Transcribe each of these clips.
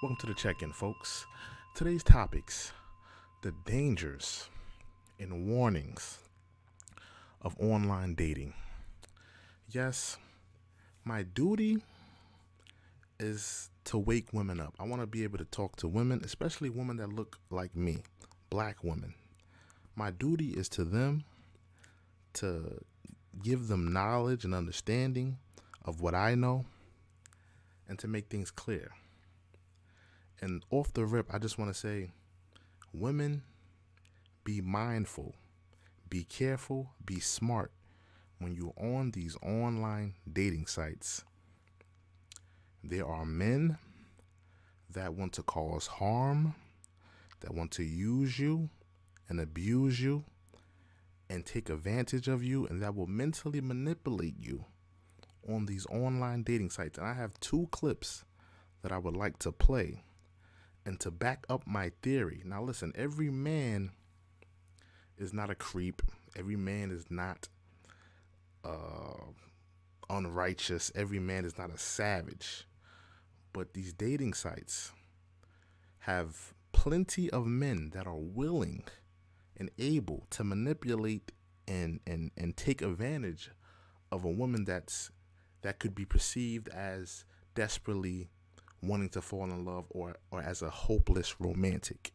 Welcome to the check-in, folks. Today's topics: the dangers and warnings of online dating. Yes, my duty is to wake women up. I want to be able to talk to women, especially women that look like me, black women. My duty is to them to give them knowledge and understanding of what I know and to make things clear. And off the rip, I just want to say, women, be mindful, be careful, be smart when you're on these online dating sites. There are men that want to cause harm, that want to use you and abuse you and take advantage of you, and that will mentally manipulate you on these online dating sites. And I have two clips that I would like to play and to back up my theory. Now listen, every man is not a creep. Every man is not unrighteous. Every man is not a savage. But these dating sites have plenty of men that are willing and able to manipulate and take advantage of a woman that could be perceived as desperately wanting to fall in love or as a hopeless romantic.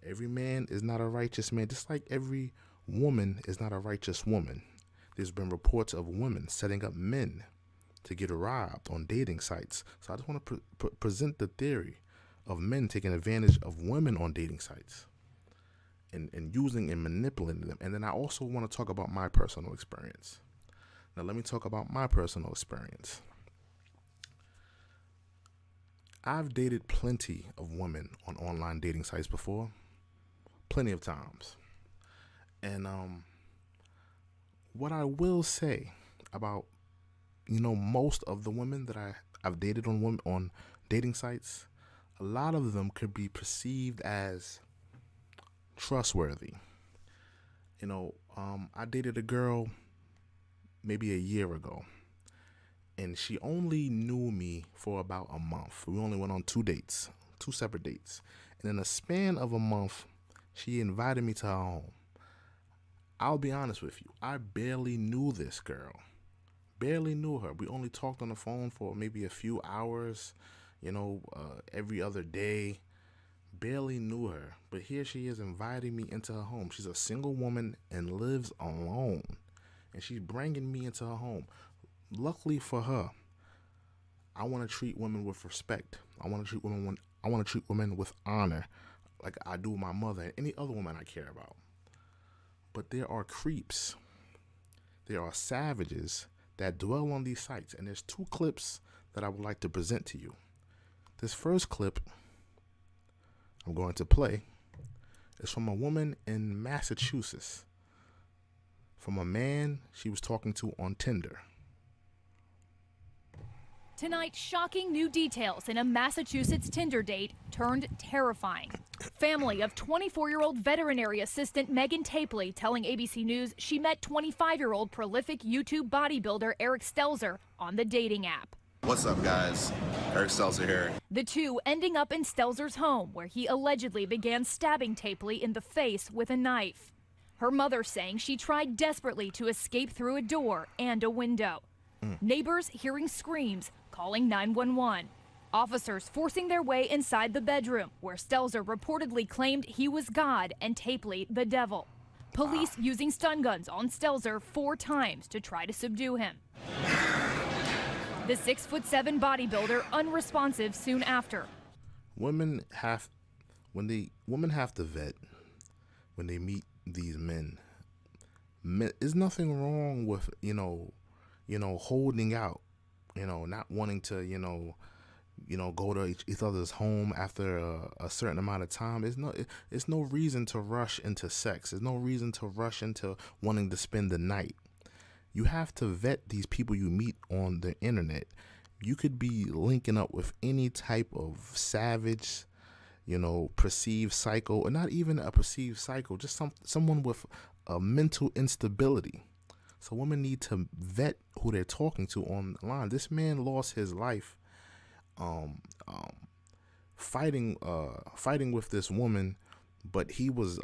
Every man is not a righteous man, just like every woman is not a righteous woman. There's been reports of women setting up men to get robbed on dating sites. So I just want to present the theory of men taking advantage of women on dating sites and using and manipulating them. And then I also want to talk about my personal experience. Now let me talk about my personal experience. I've dated plenty of women on online dating sites before, plenty of times. And what I will say about, most of the women that I've dated on dating sites, a lot of them could be perceived as trustworthy. I dated a girl maybe a year ago, and she only knew me for about a month. We only went on two separate dates. And in a span of a month, she invited me to her home. I'll be honest with you, I barely knew this girl. Barely knew her. We only talked on the phone for maybe a few hours, every other day. Barely knew her. But here she is inviting me into her home. She's a single woman and lives alone. And she's bringing me into her home. Luckily for her, I want to treat women with respect. I want to treat women with honor, like I do my mother and any other woman I care about. But there are creeps. There are savages that dwell on these sites. And there's two clips that I would like to present to you. This first clip I'm going to play is from a woman in Massachusetts, from a man she was talking to on Tinder. Tonight, shocking new details in a Massachusetts Tinder date turned terrifying. Family of 24-year-old veterinary assistant Megan Tapley telling ABC News she met 25-year-old prolific YouTube bodybuilder Eric Stelzer on the dating app. What's up, guys? Eric Stelzer here. The two ending up in Stelzer's home, where he allegedly began stabbing Tapley in the face with a knife. Her mother saying she tried desperately to escape through a door and a window. Neighbors hearing screams, calling 911. Officers forcing their way inside the bedroom, where Stelzer reportedly claimed he was God and Tapley the devil. Police using stun guns on Stelzer 4 times to try to subdue him. The 6'7" bodybuilder unresponsive soon after. Women have to vet when they meet these men. There's nothing wrong with holding out, not wanting to go to each other's home after a certain amount of time. It's no reason to rush into sex. There's no reason to rush into wanting to spend the night. You have to vet these people you meet on the internet. You could be linking up with any type of savage, perceived psycho, or not even a perceived psycho, just someone with a mental instability. So women need to vet who they're talking to online. This man lost his life fighting with this woman, but he was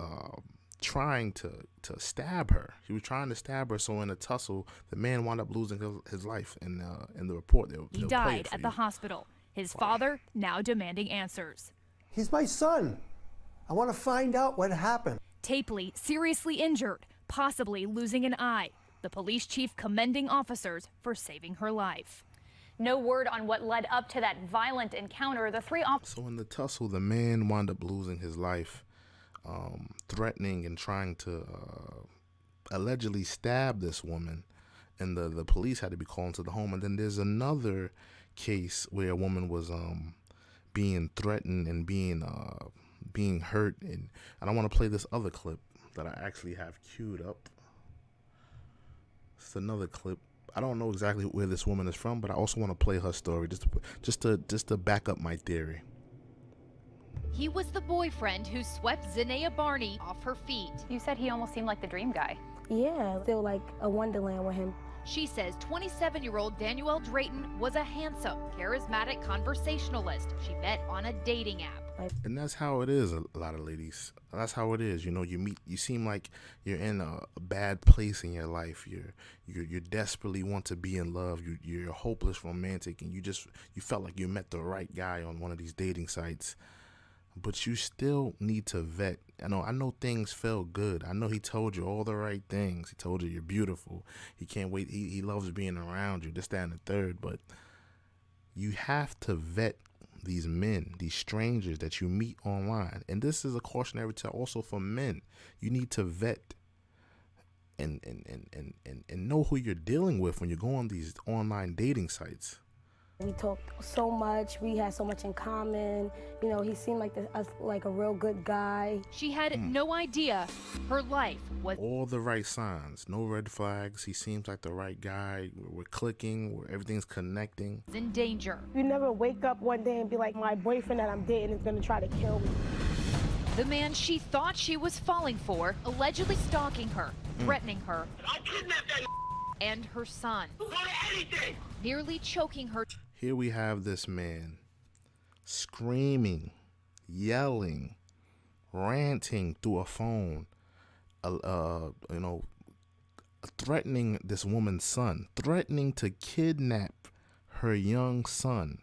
trying to stab her. He was trying to stab her. So in a tussle, the man wound up losing his life. In the report, He died at the hospital. His father now demanding answers. He's my son. I want to find out what happened. Tapley seriously injured, possibly losing an eye. The police chief commending officers for saving her life. No word on what led up to that violent encounter. The three officers. So in the tussle, the man wound up losing his life, threatening and trying to allegedly stab this woman, and the police had to be called into the home. And then there's another case where a woman was being threatened and being hurt, and I want to play this other clip that I actually have queued up. It's another clip. I don't know exactly where this woman is from, but I also want to play her story just to back up my theory. He was the boyfriend who swept Zenaya Barney off her feet. You said he almost seemed like the dream guy. Yeah, still like a wonderland with him. She says 27-year-old Daniel Drayton was a handsome, charismatic conversationalist she met on a dating app. And that's how it is, a lot of ladies. That's how it is. You know, you seem like you're in a bad place in your life. You desperately want to be in love. You're a hopeless romantic, and you felt like you met the right guy on one of these dating sites. But you still need to vet. I know things felt good. I know he told you all the right things. He told you you're beautiful. He can't wait. He loves being around you, this, that, and the third. But you have to vet these men, these strangers that you meet online. And this is a cautionary tale also for men. You need to vet and know who you're dealing with when you go on these online dating sites. We talked so much. We had so much in common. You know, he seemed like a real good guy. She had no idea her life was all the right signs, no red flags. He seems like the right guy. We're clicking, everything's connecting. in danger. You never wake up one day and be like, my boyfriend that I'm dating is going to try to kill me. The man she thought she was falling for, allegedly stalking her, threatening her, I'll kidnap that and her son, for anything. nearly choking her. Here we have this man screaming, yelling, ranting through a phone, threatening this woman's son, threatening to kidnap her young son.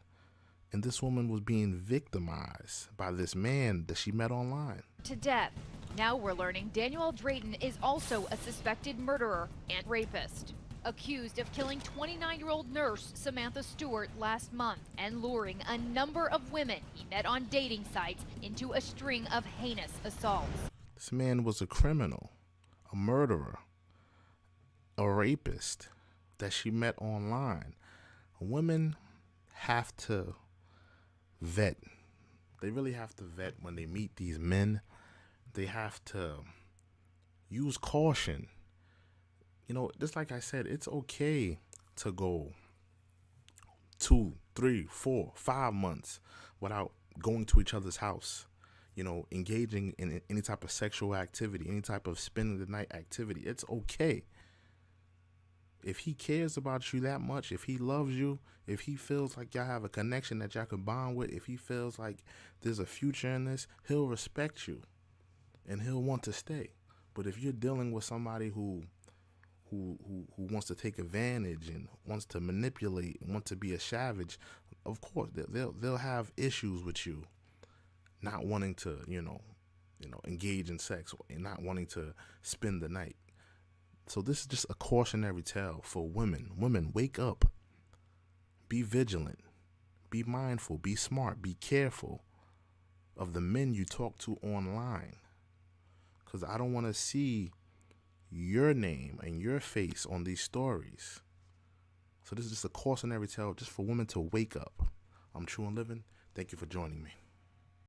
And this woman was being victimized by this man that she met online. To death. Now we're learning Daniel Drayton is also a suspected murderer and rapist. Accused of killing 29-year-old nurse Samantha Stewart last month and luring a number of women he met on dating sites into a string of heinous assaults. This man was a criminal, a murderer, a rapist that she met online. Women have to vet. They really have to vet when they meet these men. They have to use caution. You know, just like I said, it's okay to go 2, 3, 4, 5 months without going to each other's house, you know, engaging in any type of sexual activity, any type of spending the night activity. It's okay. If he cares about you that much, if he loves you, if he feels like y'all have a connection that y'all can bond with, if he feels like there's a future in this, he'll respect you and he'll want to stay. But if you're dealing with somebody who wants to take advantage and wants to manipulate and wants to be a savage, of course they'll have issues with you not wanting to, you know, engage in sex and not wanting to spend the night. So this is just a cautionary tale for women. Women, wake up. Be vigilant. Be mindful. Be smart. Be careful of the men you talk to online. Because I don't want to see your name and your face on these stories. So this is just a cautionary tale just for women to wake up. I'm True and Living. Thank you for joining me.